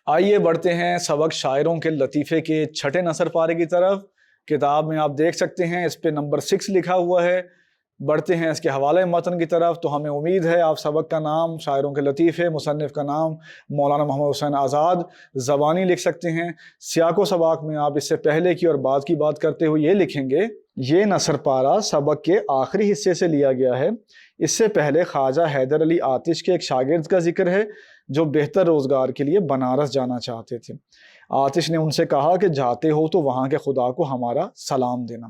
آئیے بڑھتے ہیں سبق شاعروں کے لطیفے کے چھٹے نثر پارے کی طرف۔ کتاب میں آپ دیکھ سکتے ہیں اس پہ نمبر 6 لکھا ہوا ہے۔ بڑھتے ہیں اس کے حوالے متن کی طرف۔ تو ہمیں امید ہے آپ سبق کا نام شاعروں کے لطیفے، مصنف کا نام مولانا محمد حسین آزاد زبانی لکھ سکتے ہیں۔ سیاق و سباق میں آپ اس سے پہلے کی اور بعد کی بات کرتے ہوئے یہ لکھیں گے، یہ نثر پارہ سبق کے آخری حصے سے لیا گیا ہے۔ اس سے پہلے خواجہ حیدر علی آتش کے ایک شاگرد کا ذکر ہے جو بہتر روزگار کے لیے بنارس جانا چاہتے تھے۔ آتش نے ان سے کہا کہ جاتے ہو تو وہاں کے خدا کو ہمارا سلام دینا۔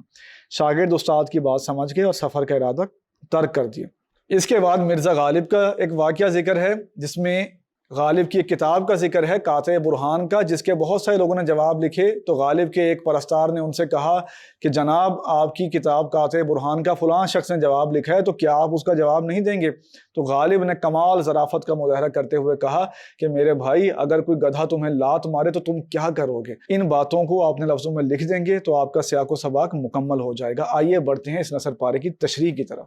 شاگرد استاد کی بات سمجھ گئے اور سفر کا ارادہ ترک کر دیا۔ اس کے بعد مرزا غالب کا ایک واقعہ ذکر ہے جس میں غالب کی ایک کتاب کا ذکر ہے قاطع برہان کا، جس کے بہت سارے لوگوں نے جواب لکھے۔ تو غالب کے ایک پرستار نے ان سے کہا کہ جناب آپ کی کتاب قاطع برہان کا فلاں شخص نے جواب لکھا ہے، تو کیا آپ اس کا جواب نہیں دیں گے؟ تو غالب نے کمال ظرافت کا مظاہرہ کرتے ہوئے کہا کہ میرے بھائی، اگر کوئی گدھا تمہیں لات مارے تو تم کیا کرو گے؟ ان باتوں کو آپ نے لفظوں میں لکھ دیں گے تو آپ کا سیاق و سباق مکمل ہو جائے گا۔ آئیے بڑھتے ہیں اس نثر پارے کی تشریح کی طرف۔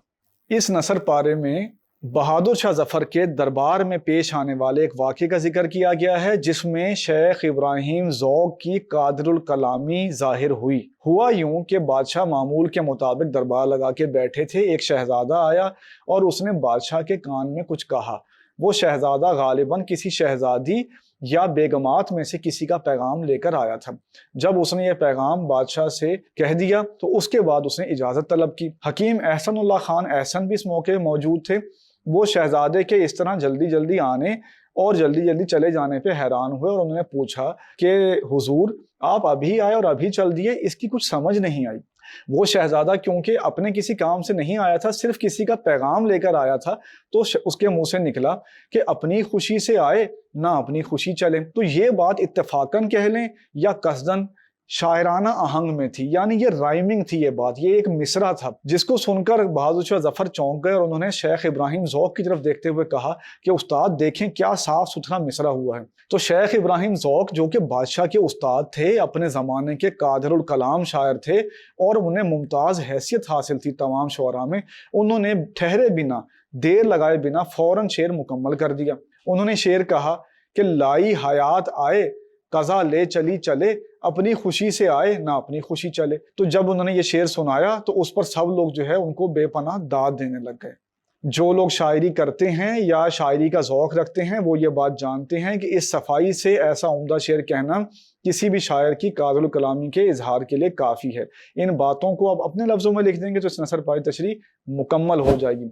اس نثر پارے میں بہادر شاہ ظفر کے دربار میں پیش آنے والے ایک واقعے کا ذکر کیا گیا ہے جس میں شیخ ابراہیم ذوق کی قادر الکلامی ظاہر ہوئی۔ ہوا یوں کہ بادشاہ معمول کے مطابق دربار لگا کے بیٹھے تھے۔ ایک شہزادہ آیا اور اس نے بادشاہ کے کان میں کچھ کہا۔ وہ شہزادہ غالباً کسی شہزادی یا بیگمات میں سے کسی کا پیغام لے کر آیا تھا۔ جب اس نے یہ پیغام بادشاہ سے کہہ دیا تو اس کے بعد اس نے اجازت طلب کی۔ حکیم احسن اللہ خان احسن بھی اس موقع موجود تھے۔ وہ شہزادے کے اس طرح جلدی جلدی آنے اور جلدی جلدی چلے جانے پہ حیران ہوئے اور انہوں نے پوچھا کہ حضور آپ ابھی آئے اور ابھی چل دیے، اس کی کچھ سمجھ نہیں آئی۔ وہ شہزادہ کیونکہ اپنے کسی کام سے نہیں آیا تھا، صرف کسی کا پیغام لے کر آیا تھا، تو اس کے منہ سے نکلا کہ اپنی خوشی سے آئے نہ اپنی خوشی چلے۔ تو یہ بات اتفاقاً کہہ لیں یا قصداً شاعرانہ آہنگ میں تھی، یعنی یہ رائمنگ تھی، یہ بات، یہ ایک مصرع تھا جس کو سن کر بہادر شاہ ظفر چونک گئے اور انہوں نے شیخ ابراہیم ذوق کی طرف دیکھتے ہوئے کہا کہ استاد دیکھیں کیا صاف ستھرا مصرع ہوا ہے۔ تو شیخ ابراہیم ذوق جو کہ بادشاہ کے استاد تھے، اپنے زمانے کے قادر الکلام شاعر تھے اور انہیں ممتاز حیثیت حاصل تھی تمام شعراء میں، انہوں نے ٹھہرے بنا، دیر لگائے بنا فوراً شعر مکمل کر دیا۔ انہوں نے شعر کہا کہ لائی حیات آئے قضا لے چلی چلے، اپنی خوشی سے آئے نہ اپنی خوشی چلے۔ تو جب انہوں نے یہ شعر سنایا تو اس پر سب لوگ جو ہے ان کو بے پناہ داد دینے لگ گئے۔ جو لوگ شاعری کرتے ہیں یا شاعری کا ذوق رکھتے ہیں وہ یہ بات جانتے ہیں کہ اس صفائی سے ایسا عمدہ شعر کہنا کسی بھی شاعر کی قادر الکلامی کے اظہار کے لیے کافی ہے۔ ان باتوں کو آپ اپنے لفظوں میں لکھ دیں گے تو اس نثر پاری تشریح مکمل ہو جائے گی۔